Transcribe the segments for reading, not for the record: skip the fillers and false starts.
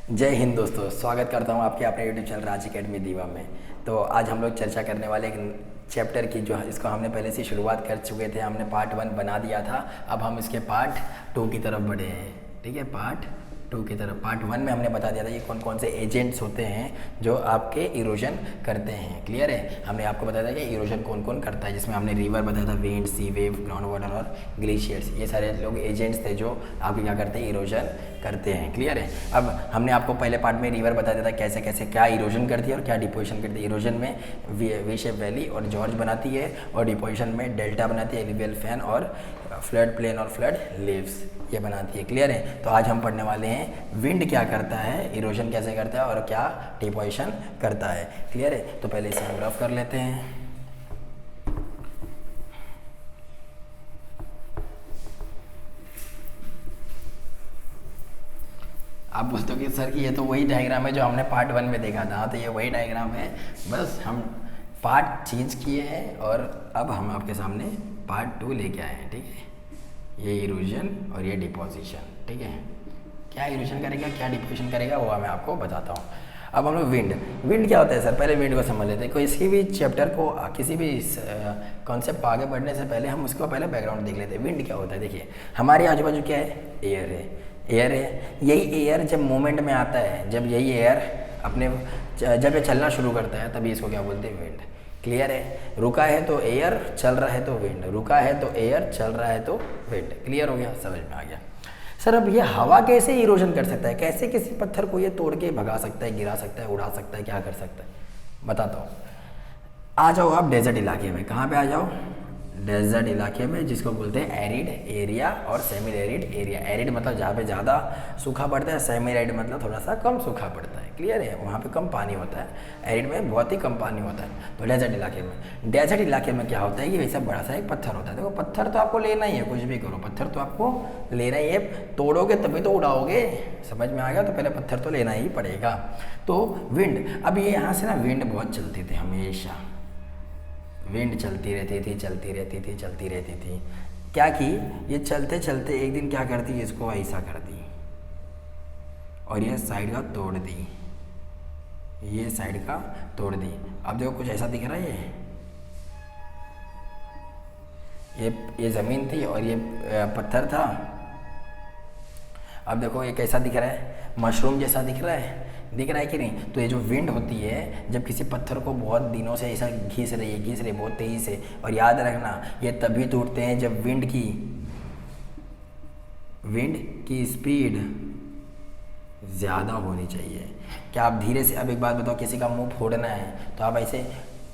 जय हिंद दोस्तों, स्वागत करता हूँ आपके अपने यूट्यूब चैनल राज अकेडमी दीवा में। तो आज हम लोग चर्चा करने वाले एक चैप्टर की जो इसको हमने पहले से शुरुआत कर चुके थे। हमने पार्ट 1 बना दिया था, अब हम इसके पार्ट 2 की तरफ बढ़े हैं। ठीक है, पार्ट 2 की तरफ। पार्ट 1 में हमने बता दिया था कि कौन कौन से एजेंट्स होते हैं जो आपके इरोजन करते हैं। क्लियर है, हमने आपको बताया था कि इरोजन कौन कौन करता है, जिसमें हमने रिवर बताया था, विंड, सी वेव, ग्राउंड वाटर और ग्लेशियर्स। ये सारे लोग एजेंट्स थे जो आपके क्या करते हैं, इरोजन करते हैं। क्लियर है। अब हमने आपको पहले पार्ट में रिवर बता दिया था कैसे कैसे क्या इरोजन करती है और क्या डिपोजिशन करती है। इरोजन में वी शेप वैली और जॉर्ज बनाती है, और डिपोजिशन में डेल्टा बनाती है, एलिवियल फैन और फ्लड प्लेन और फ्लड लीव्स ये बनाती है। क्लियर है। तो आज हम पढ़ने वाले हैं विंड क्या करता है, इरोजन कैसे करता है और क्या डिपोजिशन करता है। क्लियर है। तो पहले इसे हम रफ कर लेते हैं। आप बोलते हो कि सर कि ये तो वही डायग्राम है जो हमने पार्ट 1 में देखा था। तो ये वही डायग्राम है, बस हम पार्ट चेंज किए हैं और अब हम आपके सामने पार्ट 2 लेके आए हैं। ठीक है, ये इरोजन और ये डिपोजिशन। ठीक है, क्या इरोजन करेगा क्या डिपोजिशन करेगा वो मैं आपको बताता हूँ। अब हम लोग विंड क्या होता है सर, पहले विंड को समझ लेते हैं। कोई किसी भी चैप्टर को, किसी भी कॉन्सेप्ट को आगे बढ़ने से पहले हम उसको पहले बैकग्राउंड देख लेते हैं। विंड क्या होता है, देखिए हमारे आजू बाजू क्या है, एयर है। एयर है, यही एयर जब मूवमेंट में आता है, जब यही एयर अपने जब ये चलना शुरू करता है तभी इसको क्या बोलते हैं, विंड। क्लियर है। रुका है तो एयर, चल रहा है तो विंड, रुका है तो एयर, चल रहा है तो विंड। क्लियर हो गया, समझ में आ गया। सर अब ये हवा कैसे इरोजन कर सकता है, कैसे किसी पत्थर को ये तोड़ के भगा सकता है, गिरा सकता है, उड़ा सकता है, क्या कर सकता है बताता हूँ। आ जाओ आप डेजर्ट इलाके में। कहाँ पे आ जाओ, डेजर्ट इलाके में, जिसको बोलते हैं एरिड एरिया और सेमी एरिड एरिया। एरिड मतलब जहाँ पे ज़्यादा सूखा पड़ता है, सेमी एरिड मतलब थोड़ा सा कम सूखा पड़ता है। क्लियर है, वहाँ पे कम पानी होता है, एरिड में बहुत ही कम पानी होता है। तो डेजर्ट इलाके में, डेजर्ट इलाके में क्या होता है कि वैसा बड़ा सा एक पत्थर होता है। देखो पत्थर तो आपको लेना ही है, कुछ भी करो पत्थर तो आपको लेना ही है, तोड़ोगे तभी तो उड़ाओगे। समझ में आ गया, तो पहले पत्थर तो लेना ही पड़ेगा। तो विंड, अब ये यहाँ से ना विंड बहुत चलते थे हमेशा, विंड चलती रहती थी, चलती रहती थी, चलती रहती थी। क्या की, ये चलते चलते एक दिन क्या करती, इसको ऐसा कर दी और ये साइड का तोड़ दी, ये साइड का तोड़ दी। अब देखो कुछ ऐसा दिख रहा है, ये ज़मीन थी और ये पत्थर था। अब देखो ये कैसा दिख रहा है, मशरूम जैसा दिख रहा है, दिख रहा है कि नहीं। तो ये जो विंड होती है, जब किसी पत्थर को बहुत दिनों से ऐसा घिस रही है बहुत तेज़ी से, और याद रखना ये तभी टूटते हैं जब विंड की स्पीड ज़्यादा होनी चाहिए। क्या आप धीरे से, अब एक बात बताओ, किसी का मुंह फोड़ना है तो आप ऐसे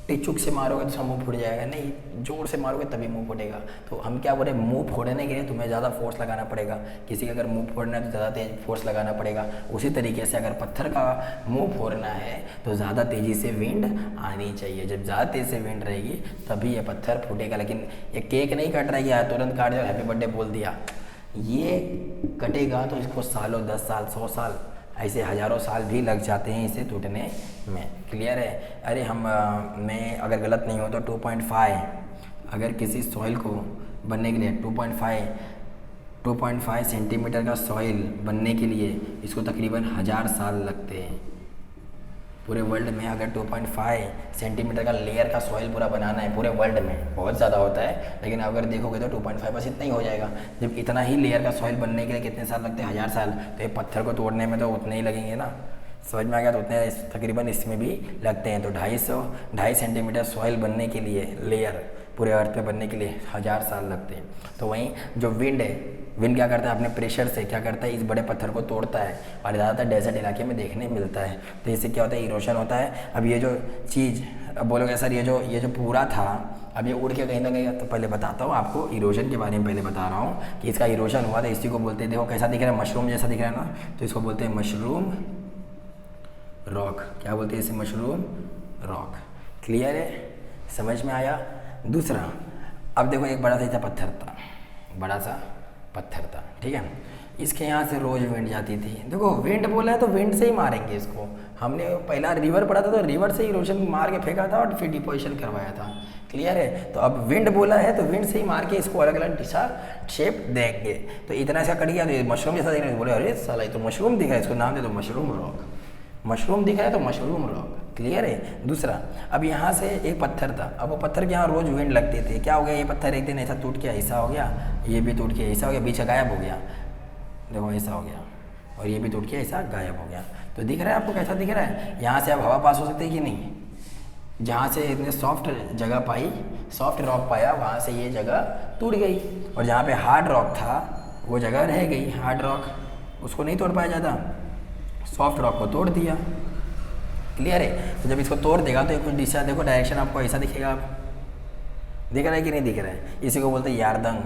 टिचुक से मारोगे तो उसका मुंह फूट जाएगा, नहीं, जोर से मारोगे तभी मुंह फूटेगा। तो हम क्या बोले, मुंह फोड़ने के लिए तुम्हें ज़्यादा फोर्स लगाना पड़ेगा। किसी का अगर मुंह फोड़ना है तो ज़्यादा तेज फोर्स लगाना पड़ेगा। उसी तरीके से अगर पत्थर का मुंह फोड़ना है तो ज़्यादा तेज़ी से विंड आनी चाहिए। जब ज़्यादा तेज़ से विंड रहेगी तभी ये पत्थर फूटेगा। लेकिन ये केक नहीं कट रहा है, यार तुरंत काट दिया, हैप्पी बर्थडे बोल दिया, ये कटेगा तो इसको सालों, 10 साल, 100 साल, ऐसे हज़ारों साल भी लग जाते हैं इसे टूटने में। क्लियर है। अरे मैं अगर गलत नहीं हो तो 2.5, अगर किसी सॉइल को बनने के लिए 2.5 सेंटीमीटर का सॉइल बनने के लिए इसको तकरीबन 1000 साल लगते हैं। पूरे वर्ल्ड में अगर 2.5 सेंटीमीटर का लेयर का सॉइल पूरा बनाना है पूरे वर्ल्ड में, बहुत ज़्यादा होता है, लेकिन अगर देखोगे तो 2.5 बस इतना ही हो जाएगा। जब इतना ही लेयर का सॉइल बनने के लिए कितने साल लगते हैं, 1000 साल, तो ये पत्थर को तोड़ने में तो उतने ही लगेंगे ना। समझ में आ गया। तो उतने तकरीबन इसमें भी लगते हैं। तो 2.5 सेंटीमीटर सॉइल बनने के लिए, लेयर पूरे अर्थ पे बनने के लिए 1000 साल लगते हैं। तो वहीं जो विंड है, विंड क्या करता है, अपने प्रेशर से क्या करता है, इस बड़े पत्थर को तोड़ता है, और ज़्यादातर डेजर्ट इलाके में देखने मिलता है। तो इससे क्या होता है, इरोशन होता है। अब ये जो चीज़, अब बोलोगे सर ये जो पूरा था अब ये उड़ के कहीं ना कहीं, तो पहले बताता हूँ आपको इरोशन के बारे में, पहले बता रहा हूँ कि इसका इरोशन हुआ था। इसी को बोलते हैं, देखो कैसा दिख रहा है, मशरूम जैसा दिख रहा है ना, तो इसको बोलते हैं मशरूम रॉक। क्या बोलते हैं इसे, मशरूम रॉक। क्लियर है, समझ में आया। दूसरा, अब देखो एक बड़ा सा ऐसा पत्थर था, बड़ा सा पत्थर था, ठीक है, इसके यहाँ से रोज़ विंड जाती थी। देखो विंड बोला है तो विंड से ही मारेंगे इसको। हमने पहला रिवर पढ़ा था तो रिवर से ही इरोजन मार के फेंका था और फिर डिपोजिशन करवाया था। क्लियर है। तो अब विंड बोला है तो विंड से ही मार के इसको अलग अलग दिशा शेप देंगे। तो इतना इसका कट गया तो ये मशरूम जैसा दिख रहा है, बोले अरे साला ये तो मशरूम दिख रहा है, इसको नाम दे दो मशरूम रॉक। मशरूम दिख रहा है तो मशरूम रॉक। क्लियर है। दूसरा, अब यहाँ से एक पत्थर था, अब वो पत्थर के यहाँ रोज विंड लगते थे, क्या हो गया ये पत्थर एक दिन ऐसा टूट के ऐसा हो गया, ये भी टूट के ऐसा हो गया, बीच गायब हो गया, देखो ऐसा हो गया, और ये भी टूट के ऐसा गायब हो गया। तो दिख रहा है आपको कैसा दिख रहा है, यहाँ से अब हवा पास हो सकती है कि नहीं, जहाँ से इतने सॉफ्ट जगह पाई, सॉफ्ट रॉक पाया, वहाँ से ये जगह टूट गई, और जहाँ पे हार्ड रॉक था वो जगह रह गई। हार्ड रॉक उसको नहीं तोड़ पाया जाता, सॉफ्ट रॉक को तोड़ दिया। क्लियर है। तो जब इसको तोड़ देगा तो कुछ दिशा देखो, डायरेक्शन आपको ऐसा दिखेगा। आप दिख रहा है कि नहीं दिख रहा है, इसी को बोलते हैं यारदंग।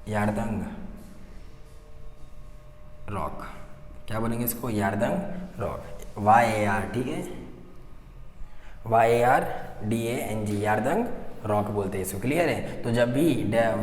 यारदंग रॉक, क्या बोलेंगे इसको, यारदंग रॉक, YAR, ठीक है, YARDANG, यारदंग रॉक बोलते हैं इसको। क्लियर है। तो जब भी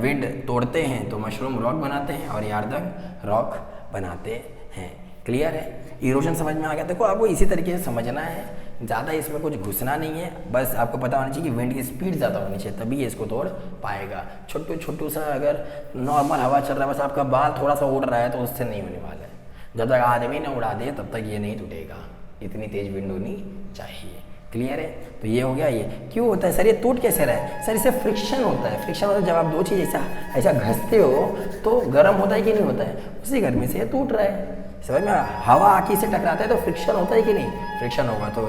विंड तोड़ते हैं तो मशरूम रॉक बनाते हैं और यारदंग रॉक बनाते हैं। क्लियर है। इरोजन समझ में आ गया। देखो आपको इसी तरीके से समझना है, ज़्यादा इसमें कुछ घुसना नहीं है, बस आपको पता होना चाहिए कि विंड की स्पीड ज़्यादा होनी चाहिए तभी ये इसको तोड़ पाएगा। छोटू सा अगर नॉर्मल हवा चल रहा है, बस आपका बाल थोड़ा सा उड़ रहा है तो उससे नहीं होने वाला है। जब तक आदमी ने उड़ा दे तब तक ये नहीं टूटेगा, इतनी तेज़ विंड होनी चाहिए। क्लियर है। तो ये हो गया। ये क्यों होता है सर, ये टूट कैसे रहा है सर, इससे फ्रिक्शन होता है। फ्रिक्शन होता है जब आप दो चीज़ ऐसा घसते हो तो गर्म होता है कि नहीं होता है, उसी गर्मी से ये टूट रहा है। समझ में, हवा आँखी से टकराता है तो फ्रिक्शन होता है कि नहीं, फ्रिक्शन होगा तो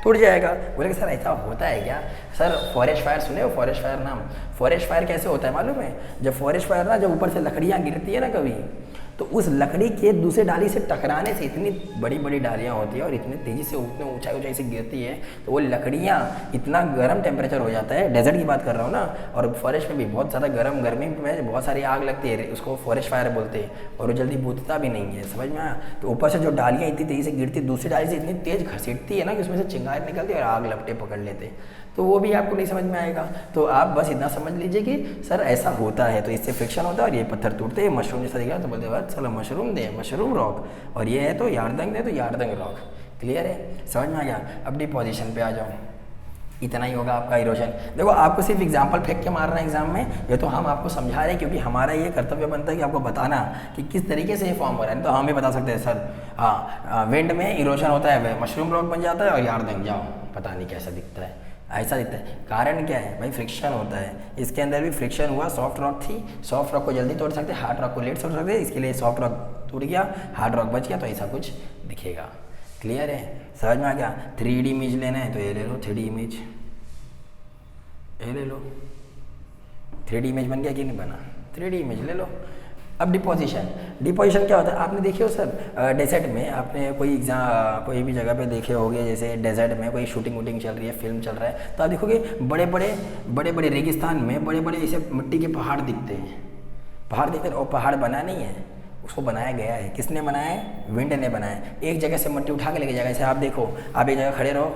टूट जाएगा। बोले कि सर ऐसा होता है क्या सर, फॉरेस्ट फायर सुने हो, फॉरेस्ट फायर नाम। फॉरेस्ट फायर कैसे होता है मालूम है, जब फॉरेस्ट फायर ना, जब ऊपर से लकड़ियाँ गिरती है ना कभी, तो उस लकड़ी के दूसरे डाली से टकराने से, इतनी बड़ी बड़ी डालियाँ होती है और इतनी तेज़ी से उतने ऊंचाई से गिरती है, तो वो लकड़ियाँ इतना गर्म टेम्परेचर हो जाता है। डेजर्ट की बात कर रहा हूँ ना, और फॉरेस्ट में भी बहुत ज़्यादा गर्मी में बहुत सारी आग लगती है, उसको फॉरेस्ट फायर बोलते हैं, और वो जल्दी बुझता भी नहीं है। समझ में आया। तो ऊपर से जो डालियाँ इतनी तेज़ी से गिरती, दूसरी डाली से इतनी तेज़ घसीटती है ना कि उसमें से चिंगारी निकलती है और आग लपटे पकड़ लेते, तो वो भी आपको नहीं समझ में आएगा। तो आप बस इतना समझ लीजिए कि सर ऐसा होता है, तो इससे फ्रिक्शन होता है और ये पत्थर टूटते हैं। मशरूम जैसा दिखा तो बोलते हैं चलो मशरूम दे, मशरूम रॉक, और ये है तो यारदंग दे तो यारदंग रॉक। क्लियर है, समझ में आ गया। अब डिपोजिशन पे आ जाओ, इतना ही होगा आपका इरोजन। देखो आपको सिर्फ एग्जाम्पल फेंक के मारना है एग्जाम में, ये तो हम आपको समझा रहे हैं क्योंकि हमारा ये कर्तव्य बनता है कि आपको बताना कि किस तरीके से ये फॉर्म हो रहा है। तो हम भी बता सकते हैं सर, हाँ विंड में इरोजन होता है, मशरूम रॉक बन जाता है, और यारदंग जाओ पता नहीं कैसा दिखता है, ऐसा दिखता है। कारण क्या है भाई, फ्रिक्शन होता है। इसके अंदर भी फ्रिक्शन हुआ, सॉफ्ट रॉक थी, सॉफ्ट रॉक को जल्दी तोड़ सकते, हार्ड रॉक को लेट तोड़ सकते, इसके लिए सॉफ्ट रॉक टूट गया, हार्ड रॉक बच गया, तो ऐसा कुछ दिखेगा। क्लियर है, समझ में आ गया। 3D इमेज लेना है तो ये ले लो, 3D इमेज ये ले लो। 3D इमेज बन गया कि नहीं बना, 3D इमेज ले लो। अब डिपोजिशन, डिपोजिशन क्या होता है आपने देखे हो सर, डेजर्ट में आपने कोई भी जगह पे देखे होंगे, जैसे डेजर्ट में कोई शूटिंग वूटिंग चल रही है, फिल्म चल रहा है, तो आप देखोगे बड़े बड़े रेगिस्तान में बड़े बड़े ऐसे मिट्टी के पहाड़ दिखते हैं, और पहाड़ बना नहीं है, उसको बनाया गया है। किसने बनाया है, विंड ने बनाया है। एक जगह से मिट्टी उठा के लेके जाएगा। जैसे आप देखो, आप एक जगह खड़े रहो,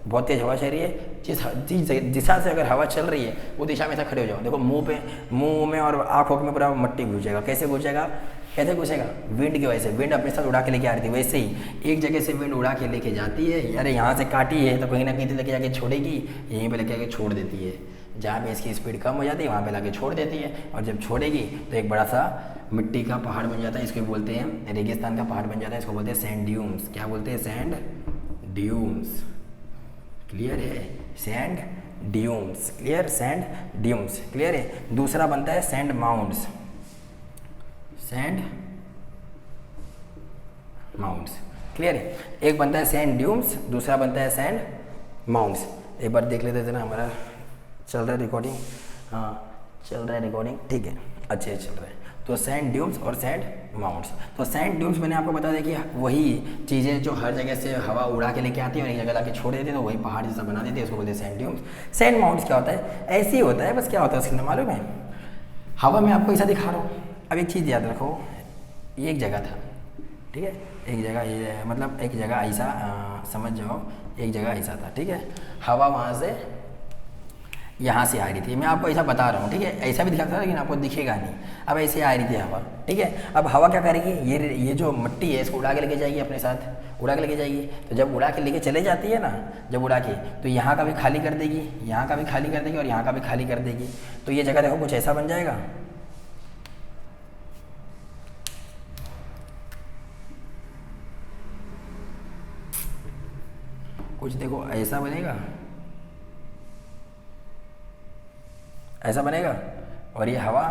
बहुत तेज़ हवा चल रही है, जिस दिशा से अगर हवा चल रही है वो दिशा में ऐसा खड़े हो जाओ, देखो मुंह में और आँखों में पूरा मिट्टी घुस जाएगा। कैसे घुसेगा, विंड की वजह से। विंड अपने साथ उड़ा के लेके आ रही थी, वैसे ही एक जगह से विंड उड़ा के लेके जाती है, यार यहाँ से काटी है तो कहीं ना कहीं तो लेके जाके छोड़ेगी, यहीं पे लेके आके छोड़ देती है। जहाँ पे इसकी स्पीड कम हो जाती है वहाँ पे लाके छोड़ देती है, और जब छोड़ेगी तो एक बड़ा सा मिट्टी का पहाड़ बन जाता है। इसको बोलते हैं रेगिस्तान का पहाड़ बन जाता है, इसको बोलते हैं सैंड ड्यून्स। क्या बोलते हैं, सैंड ड्यून्स। क्लियर है, sand dunes. Clear, sand dunes. Clear है। दूसरा बनता है sand mounts, sand mounts. Clear है। एक बनता है सैंड ड्यून्स, दूसरा बनता है सैंड माउंट्स। एक बार देख लेते थे ना, हमारा चल रहा है रिकॉर्डिंग, हाँ चल रहा है रिकॉर्डिंग, ठीक है, अच्छे चल रहा है। तो सैंड ड्यून्स और सैंड माउंट्स। तो सैंड ड्यून्स मैंने आपको बता दिया कि वही चीज़ें जो हर जगह से हवा उड़ा के लेके आती है और एक जगह लाके छोड़ देती है, तो वही पहाड़ जैसा बना देती है, उसको बोलते हैं सैंड ड्यून्स। सैंड माउंट्स क्या होता है, ऐसे ही होता है, बस क्या होता है उसके अंदर मालूम है, हवा में आपको ऐसा दिखा रहा हूँ। अब एक चीज़ याद रखो, ये एक जगह था, ठीक है, एक जगह ये मतलब एक जगह ऐसा समझ जाओ, एक जगह ऐसा था, ठीक है। हवा वहाँ से यहाँ से आ रही थी, मैं आपको ऐसा बता रहा हूँ, ठीक है, ऐसा भी दिखाता था लेकिन आपको दिखेगा नहीं। अब ऐसे आ रही थी हवा, ठीक है। अब हवा क्या करेगी, ये जो मिट्टी है इसको उड़ा के लेके जाएगी अपने साथ, उड़ा के लेके जाएगी। तो जब उड़ा के लेके चले जाती है ना, जब उड़ा के, तो यहाँ का भी खाली कर देगी, यहाँ का भी खाली कर देगी और यहाँ का भी खाली कर देगी। तो ये जगह देखो कुछ ऐसा बन जाएगा, कुछ देखो ऐसा बनेगा, ऐसा बनेगा। और ये हवा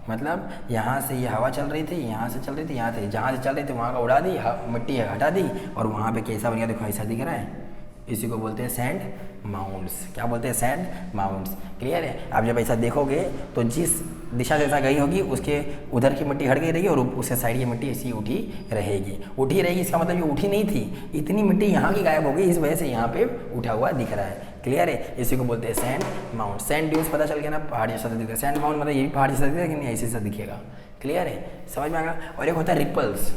मतलब यहाँ से ये हवा चल रही थी, यहाँ से चल रही थी, यहाँ से जहाँ से चल रही थी वहाँ का उड़ा दी, मिट्टी हटा दी और वहाँ पे कैसा बन गया देखो, ऐसा दिख रहा है। इसी को बोलते हैं सैंड माउंट्स। क्या बोलते हैं, सैंड माउंट्स। क्लियर है। आप जब ऐसा देखोगे तो जिस दिशा से ऐसा गई होगी उसके उधर की मिट्टी हट गई रहेगी और उसके साइड की मिट्टी ऐसी उठी रहेगी, उठी रहेगी। इसका मतलब ये उठी नहीं थी, इतनी मिट्टी यहाँ की गायब हो गई, इस वजह से यहाँ पे उठा हुआ दिख रहा है। क्लियर है। इसी को बोलते हैं सैंड माउंट। सैंड ड्यून्स पता चल गया ना, पहाड़ जैसा दिखता है। सैंड माउंट मतलब ये भी पहाड़ जैसा दिखता है लेकिन ऐसे ऐसा दिखेगा। क्लियर है, समझ में आ गया। और एक होता है रिपल्स।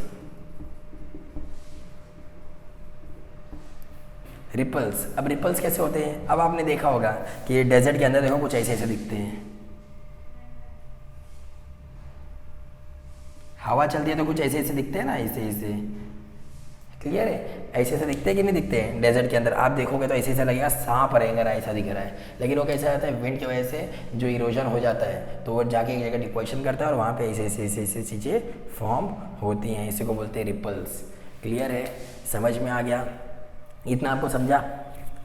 रिपल्स, अब रिपल्स कैसे होते हैं, अब आपने देखा होगा कि डेजर्ट के अंदर देखो कुछ ऐसे ऐसे दिखते हैं, हवा चलती है तो कुछ ऐसे ऐसे दिखते हैं ना, ऐसे ऐसे। क्लियर है, ऐसे ऐसे दिखते हैं कि नहीं दिखते हैं। डेजर्ट के अंदर आप देखोगे तो ऐसे ऐसा लगेगा सांप रहेगा, ऐसा दिख रहा है, लेकिन वो कैसा रहता है, विंड की वजह से जो इरोजन हो जाता है तो वो जाके एक जगह डिपोजिशन करता है और वहाँ पे ऐसे ऐसे ऐसे ऐसे चीज़ें फॉर्म होती हैं। इसी को बोलते हैं रिपल्स। क्लियर है, समझ में आ गया, इतना आपको समझा।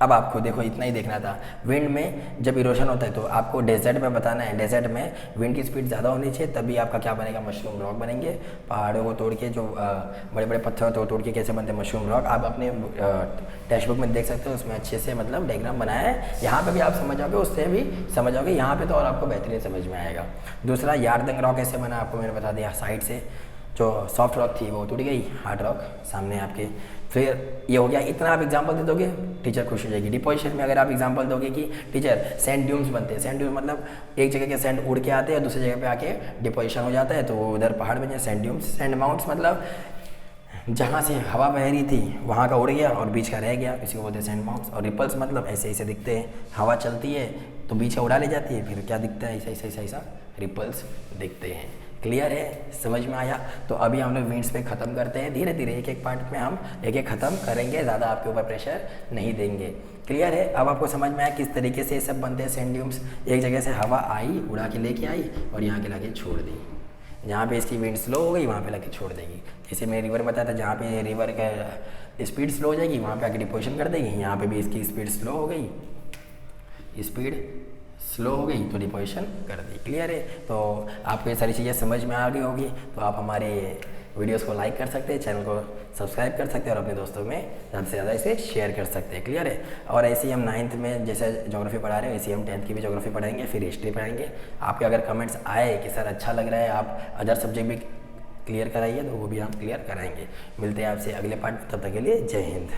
अब आपको देखो इतना ही देखना था। विंड में जब इरोशन होता है तो आपको डेजर्ट में बताना है, डेजर्ट में विंड की स्पीड ज़्यादा होनी चाहिए, तभी आपका क्या बनेगा, मशरूम रॉक बनेंगे। पहाड़ों को तोड़ के जो बड़े बड़े पत्थर तोड़ तोड़ के कैसे बनते हैं मशरूम रॉक, आप अपने टेक्स्ट बुक में देख सकते हो, उसमें अच्छे से मतलब डायग्राम बनाया है। यहाँ पर भी आप समझ जाओगे, उससे भी समझ जाओगे, यहाँ पर तो और आपको बेहतरीन समझ में आएगा। दूसरा यार्दंग रॉक कैसे बना, आपको मैंने बता दिया। साइड से जो सॉफ्ट रॉक थी वो टूट गई, हार्ड रॉक सामने आपके। फिर ये हो गया, इतना आप एग्जांपल दे दोगे टीचर खुश हो जाएगी। डिपोजिशन में अगर आप एग्जांपल दोगे कि टीचर सैंड ड्यून्स बनते हैं, सैंड ड्यून्स मतलब एक जगह के सैंड उड़ के आते हैं दूसरी जगह पे आके डिपोजिशन हो जाता है तो वो उधर पहाड़ बन जाए, सैंड ड्यून्स। सैंड माउंट्स मतलब जहाँ से हवा बह रही थी वहाँ का उड़ गया और बीच का रह गया, इसी को बोलते हैं सैंड माउंट्स। और रिपल्स मतलब ऐसे ऐसे दिखते हैं, हवा चलती है तो बीच का उड़ा ले जाती है, फिर क्या दिखता है, ऐसा ऐसा ऐसा ऐसा रिपल्स दिखते हैं। क्लियर है, समझ में आया। तो अभी हम लोग विंड्स पे ख़त्म करते हैं, धीरे धीरे एक एक पार्ट में हम एक एक ख़त्म करेंगे, ज़्यादा आपके ऊपर प्रेशर नहीं देंगे। क्लियर है, अब आपको समझ में आया किस तरीके से ये सब बनते हैं सैंड ड्यून्स। एक जगह से हवा आई, उड़ा के लेके आई और यहाँ के लाके छोड़ दी, जहाँ पे इसकी विंड स्लो हो गई वहाँ पे लाके छोड़ देगी। जैसे मैं रिवर बताया था, जहाँ पे रिवर का स्पीड स्लो हो जाएगी वहाँ पे आके डिपोजिशन कर देगी, यहाँ पे भी इसकी स्पीड स्लो हो गई, स्पीड स्लो हो गई तो डिपोजिशन कर दी। क्लियर है, तो आपको ये सारी चीज़ें समझ में आ गई होगी। तो आप हमारे वीडियोस को लाइक कर सकते हैं, चैनल को सब्सक्राइब कर सकते हैं और अपने दोस्तों में ज़्यादा से ज़्यादा इसे शेयर कर सकते हैं। क्लियर है, और ऐसे ही हम 9th में जैसे ज्योग्राफी पढ़ा रहे हैं वैसे हम 10th की भी ज्योग्राफी पढ़ाएंगे, फिर हिस्ट्री पढ़ाएंगे। आपके अगर कमेंट्स आए कि सर अच्छा लग रहा है, आप अदर सब्जेक्ट भी क्लियर कराइए, तो वो भी हम क्लियर कराएंगे। मिलते हैं आपसे अगले पार्ट में, तब तक के लिए जय हिंद।